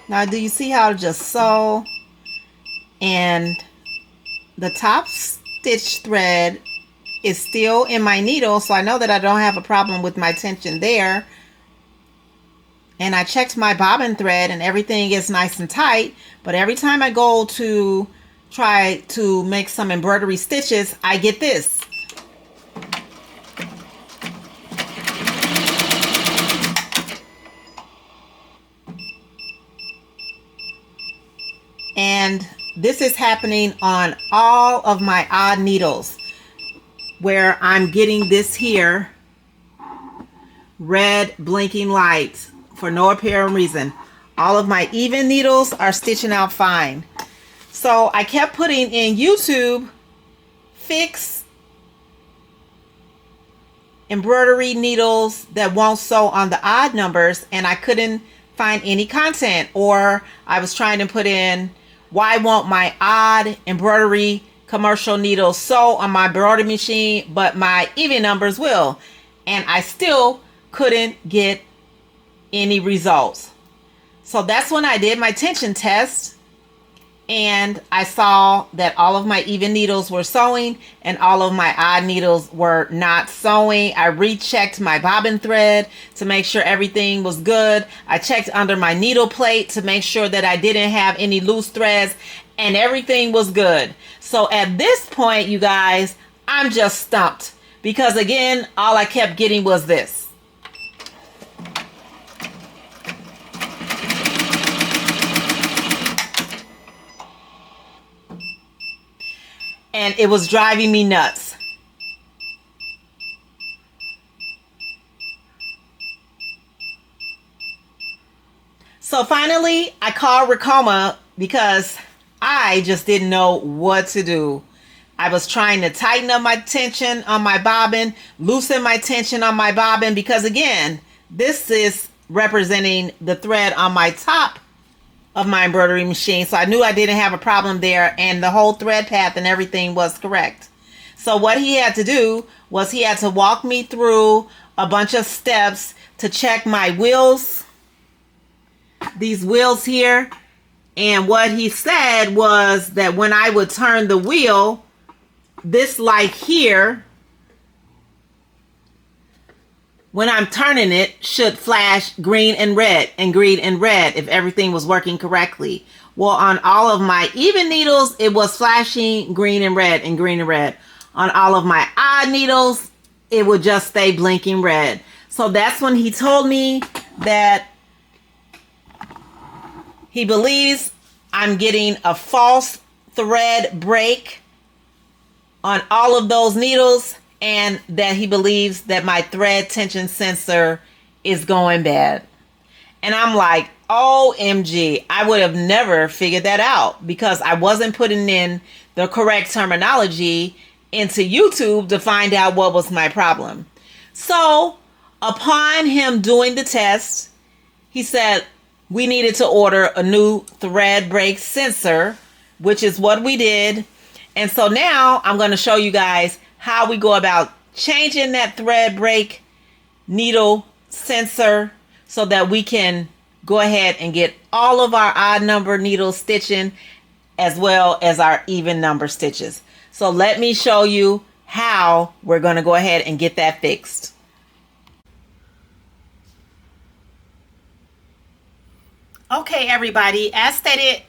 Now, do you see how to just sew? And the top stitch thread is still in my needle, so I know that I don't have a problem with my tension there. And I checked my bobbin thread and everything is nice and tight, but every time I go to try to make some embroidery stitches, I get this. And this is happening on all of my odd needles, where I'm getting this here red blinking light for no apparent reason. All of my even needles are stitching out fine. So I kept putting in YouTube, fix embroidery needles that won't sew on the odd numbers, and I couldn't find any content. Or I was trying to put in, why won't my odd embroidery commercial needles sew on my embroidery machine, but my even numbers will? And I still couldn't get any results. So that's when I did my tension test, and I saw that all of my even needles were sewing and all of my odd needles were not sewing. I rechecked my bobbin thread to make sure everything was good. I checked under my needle plate to make sure that I didn't have any loose threads, and everything was good. So at this point, you guys, I'm just stumped, because again, all I kept getting was this. And it was driving me nuts. So finally, I called Ricoma because I just didn't know what to do. I was trying to tighten up my tension on my bobbin, loosen my tension on my bobbin, because again, this is representing the thread on my top of my embroidery machine. So I knew I didn't have a problem there, and the whole thread path and everything was correct. So what he had to do was he had to walk me through a bunch of steps to check my wheels, these wheels here. And what he said was that when I would turn the wheel, this light here, when I'm turning it, should flash green and red if everything was working correctly. Well, on all of my even needles, it was flashing green and red. On all of my odd needles, it would just stay blinking red. So that's when he told me that he believes I'm getting a false thread break on all of those needles, and that he believes that my thread tension sensor is going bad. And I'm like, OMG, I would have never figured that out, because I wasn't putting in the correct terminology into YouTube to find out what was my problem. So upon him doing the test, he said we needed to order a new thread break sensor, which is what we did. And so now I'm going to show you guys how we go about changing that thread break needle sensor so that we can go ahead and get all of our odd number needles stitching as well as our even number stitches. So let me show you how we're going to go ahead and get that fixed. Okay, everybody, as stated,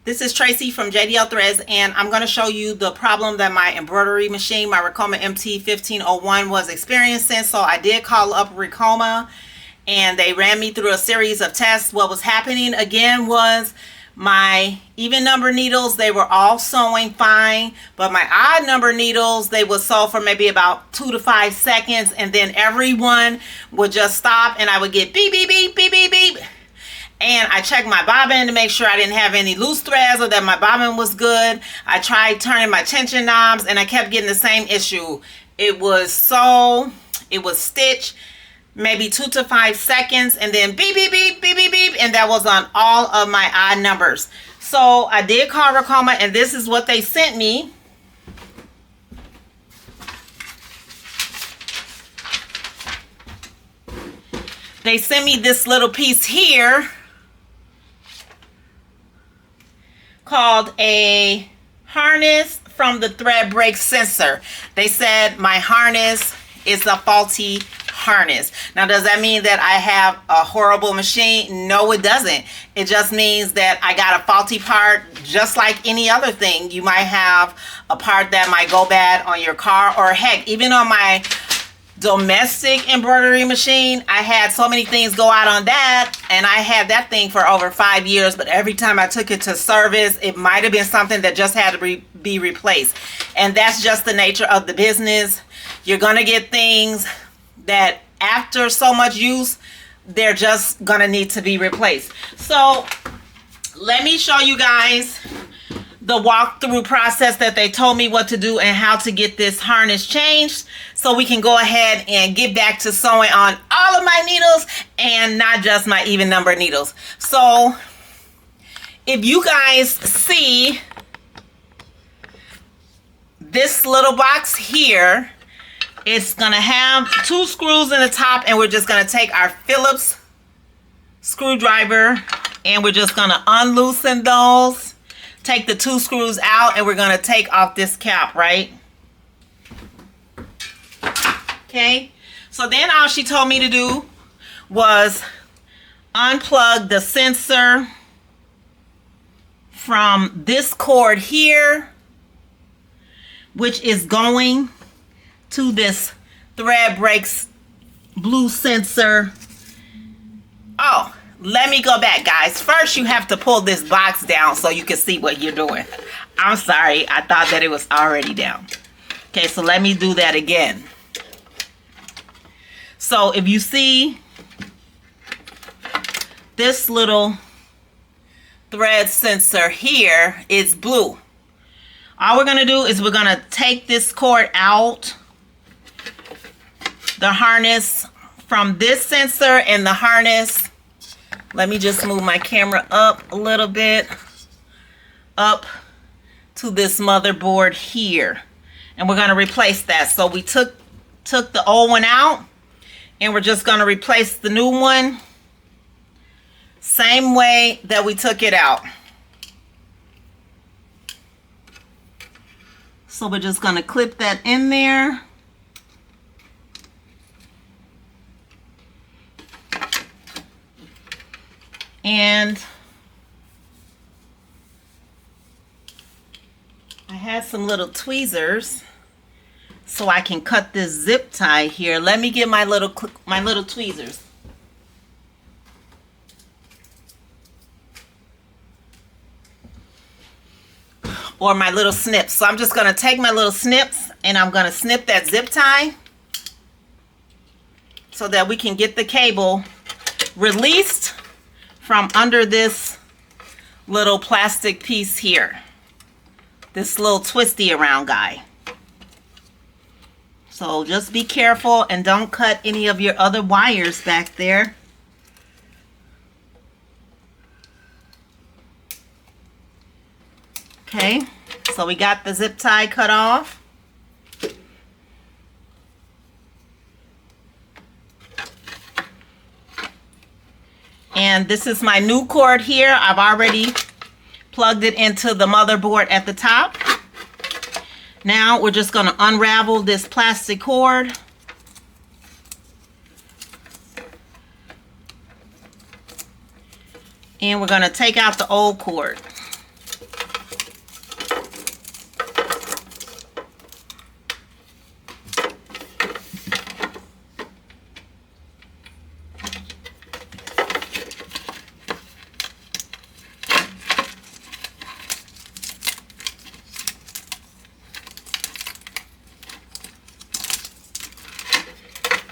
this is Tracy from JDL Threads, and I'm going to show you the problem that my embroidery machine, my Ricoma MT1501, was experiencing. So I did call up Ricoma, and they ran me through a series of tests. What was happening again was my even number needles, they were all sewing fine, but my odd number needles, they would sew for maybe about 2 to 5 seconds, and then everyone would just stop, and I would get beep, beep, beep, beep, beep, beep. And I checked my bobbin to make sure I didn't have any loose threads or that my bobbin was good. I tried turning my tension knobs, and I kept getting the same issue. It was stitch maybe 2 to 5 seconds, and then beep, beep, beep, beep, beep, beep, and that was on all of my odd numbers. So I did call Ricoma, and this is what they sent me. They sent me this little piece here called a harness from the thread break sensor. They said my harness is a faulty harness. Now, does that mean that I have a horrible machine? No, it doesn't. It just means that I got a faulty part, just like any other thing. You might have a part that might go bad on your car, or heck, even on my domestic embroidery machine. I had so many things go out on that, and I had that thing for over 5 years, but every time I took it to service, it might have been something that just had to be replaced. And that's just the nature of the business. You're gonna get things that after so much use, they're just gonna need to be replaced. So let me show you guys the walkthrough process that they told me what to do and how to get this harness changed, so we can go ahead and get back to sewing on all of my needles and not just my even number needles. So if you guys see this little box here, it's gonna have 2 screws in the top, and we're just gonna take our Phillips screwdriver and we're just gonna unloosen those. Take the 2 screws out, and we're gonna take off this cap, right? Okay, so then all she told me to do was unplug the sensor from this cord here, which is going to this thread breaks blue sensor. Oh, let me go back, guys. First, you have to pull this box down so you can see what you're doing. I'm sorry, I thought that it was already down. Okay, so let me do that again. So if you see this little thread sensor here, is blue. All we're gonna do is we're gonna take this cord out, the harness from this sensor, and the harness, let me just move my camera up a little bit, up to this motherboard here, and we're going to replace that. So we took the old one out, and we're just going to replace the new one same way that we took it out. So we're just going to clip that in there. And I had some little tweezers so I can cut this zip tie here. Let me get my little tweezers. Or my little snips. So I'm just going to take my little snips and I'm going to snip that zip tie so that we can get the cable released from under this little plastic piece here, this little twisty around guy. So just be careful and don't cut any of your other wires back there. Okay, so we got the zip tie cut off. And this is my new cord here. I've already plugged it into the motherboard at the top. Now we're just going to unravel this plastic cord. And we're going to take out the old cord.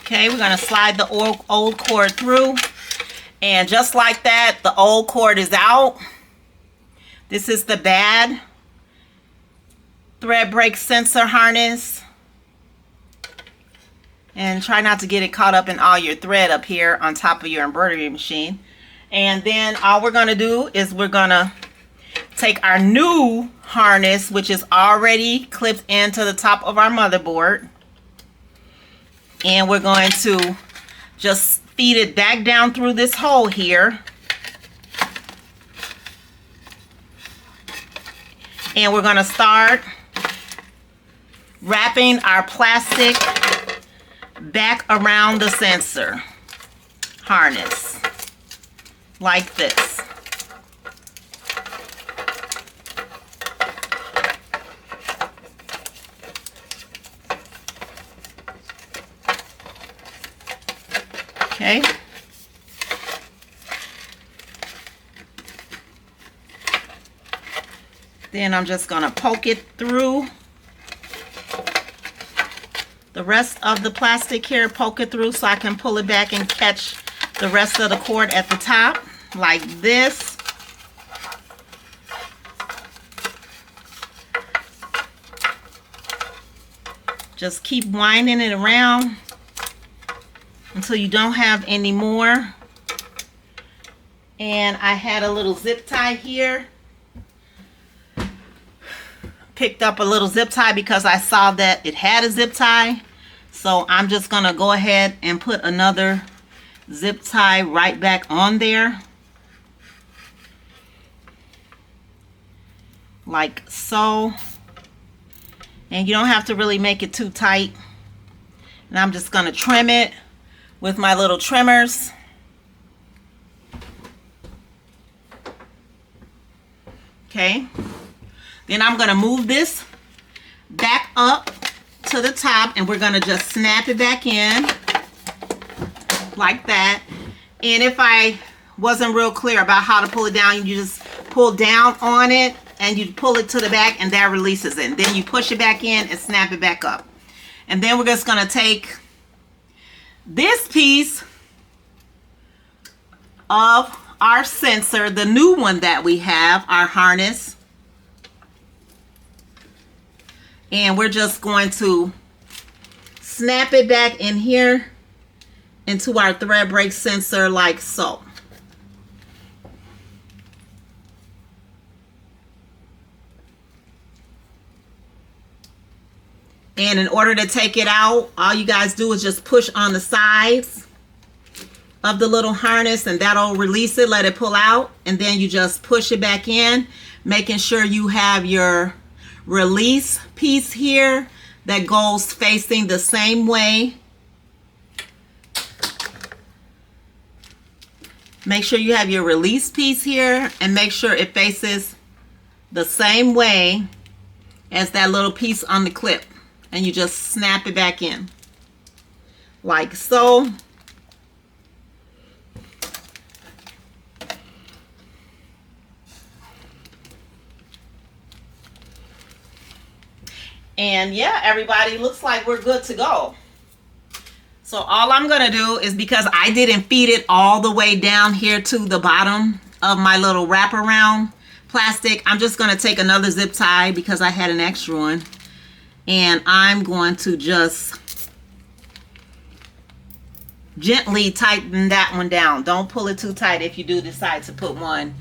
Okay, we're going to slide the old cord through, and just like that, the old cord is out. This is the bad thread break sensor harness, and try not to get it caught up in all your thread up here on top of your embroidery machine. And then all we're going to do is we're going to take our new harness, which is already clipped into the top of our motherboard, and we're going to just feed it back down through this hole here. And we're going to start wrapping our plastic back around the sensor harness like this. Okay. Then I'm just going to poke it through the rest of the plastic here, poke it through so I can pull it back and catch the rest of the cord at the top like this. Just keep winding it around until you don't have any more. And I had a little zip tie here. Picked up a little zip tie because I saw that it had a zip tie. So I'm just going to go ahead and put another zip tie right back on there. Like so. And you don't have to really make it too tight. And I'm just going to trim it with my little trimmers. Okay. Then I'm going to move this back up to the top and we're going to just snap it back in like that. And if I wasn't real clear about how to pull it down, you just pull down on it and you pull it to the back and that releases it. Then you push it back in and snap it back up. And then we're just going to take this piece of our sensor, the new one that we have, our harness, and we're just going to snap it back in here into our thread break sensor like so. And in order to take it out, all you guys do is just push on the sides of the little harness and that'll release it, let it pull out. And then you just push it back in, making sure you have your release piece here that goes facing the same way. Make sure you have your release piece here and make sure it faces the same way as that little piece on the clip. And you just snap it back in like so. And yeah, everybody, looks like we're good to go. So all I'm going to do is, because I didn't feed it all the way down here to the bottom of my little wraparound plastic, I'm just going to take another zip tie because I had an extra one. And I'm going to just gently tighten that one down. Don't pull it too tight if you do decide to put one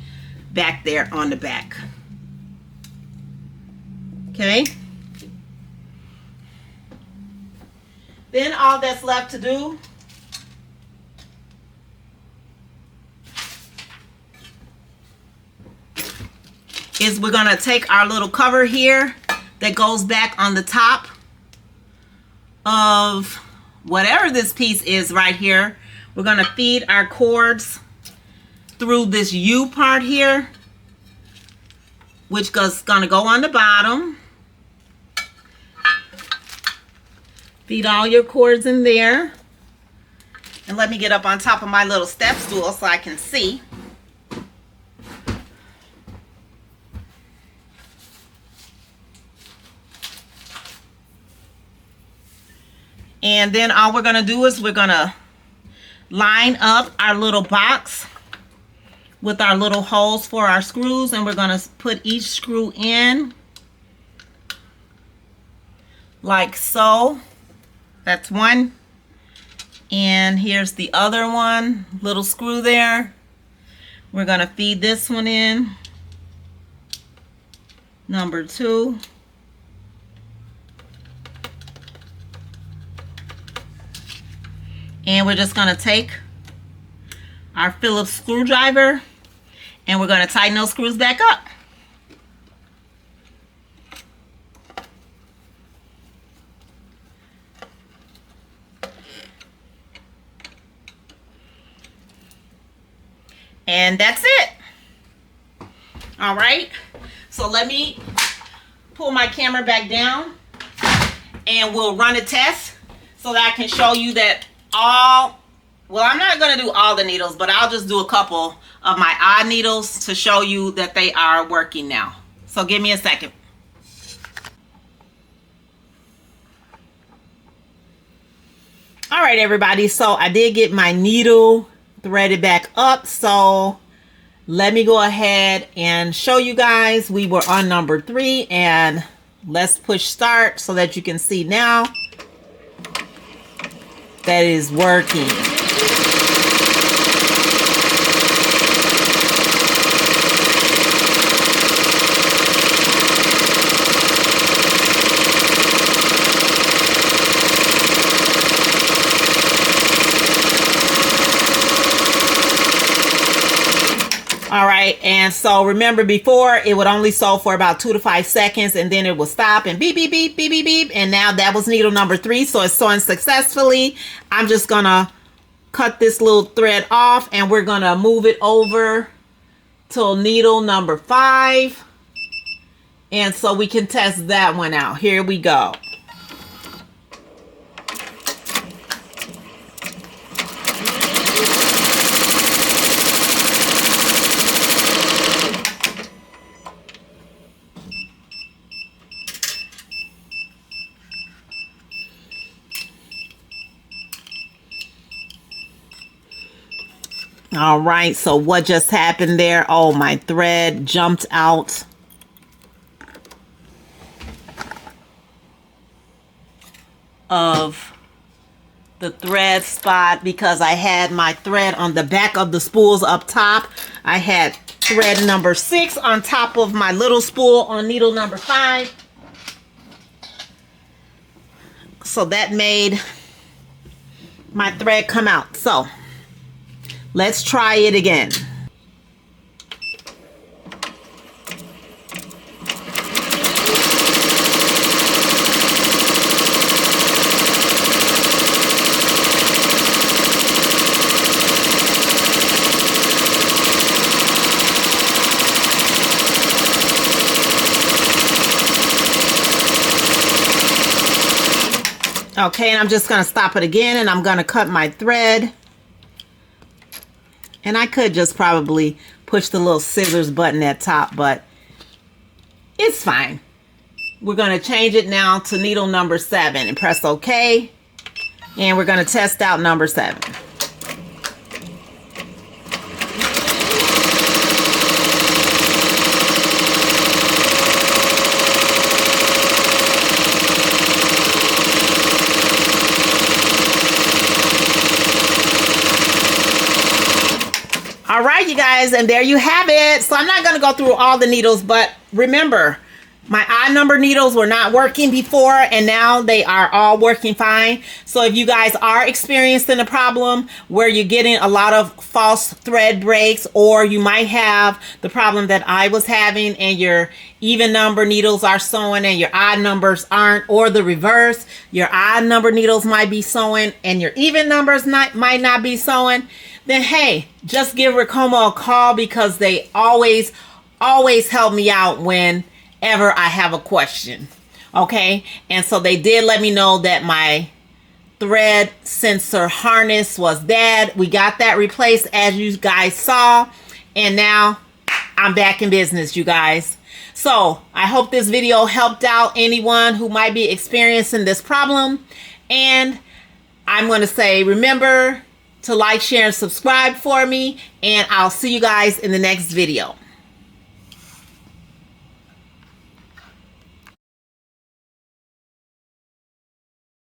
back there on the back. Okay. Then all that's left to do is we're going to take our little cover here that goes back on the top of whatever this piece is right here. We're going to feed our cords through this U part here, which is going to go on the bottom. Feed all your cords in there. And let me get up on top of my little step stool so I can see. And then all we're going to do is we're going to line up our little box with our little holes for our screws, and we're going to put each screw in like so. That's one. And here's the other one, little screw there. We're going to feed this one in. Number 2. And we're just going to take our Phillips screwdriver and we're going to tighten those screws back up. And that's it. All right. So let me pull my camera back down and we'll run a test so that I can show you that well, I'm not going to do all the needles, but I'll just do a couple of my odd needles to show you that they are working now. So give me a second. All right, everybody. So I did get my needle threaded back up. So let me go ahead and show you guys. We were on number 3 and let's push start so that you can see now that it is working. All right, and so remember before it would only sew for about 2 to 5 seconds and then it would stop and beep, beep, beep, beep, beep, beep. And now that was needle number 3, so it's sewing successfully. I'm just gonna cut this little thread off and we're gonna move it over to needle number 5. And so we can test that one out. Here we go. All right, so what just happened there? Oh, my thread jumped out of the thread spot because I had my thread on the back of the spools up top. I had thread number 6 on top of my little spool on needle number 5. So that made my thread come out. So let's try it again. Okay, and I'm just going to stop it again and I'm going to cut my thread. And I could just probably push the little scissors button at top, but it's fine. We're going to change it now to needle number 7 and press OK. And we're going to test out number 7. All right, you guys, and there you have it. So I'm not going to go through all the needles, but remember, my odd number needles were not working before, and now they are all working fine. So if you guys are experiencing a problem where you're getting a lot of false thread breaks, or you might have the problem that I was having and your even number needles are sewing and your odd numbers aren't, or the reverse, your odd number needles might be sewing and your even numbers might not be sewing, then hey, just give Ricoma a call because they always help me out whenever I have a question. Okay, and so they did let me know that my thread sensor harness was dead. We got that replaced, as you guys saw, and now I'm back in business, you guys. So I hope this video helped out anyone who might be experiencing this problem, and I'm going to say, remember to like, share, and subscribe for me, and I'll see you guys in the next video.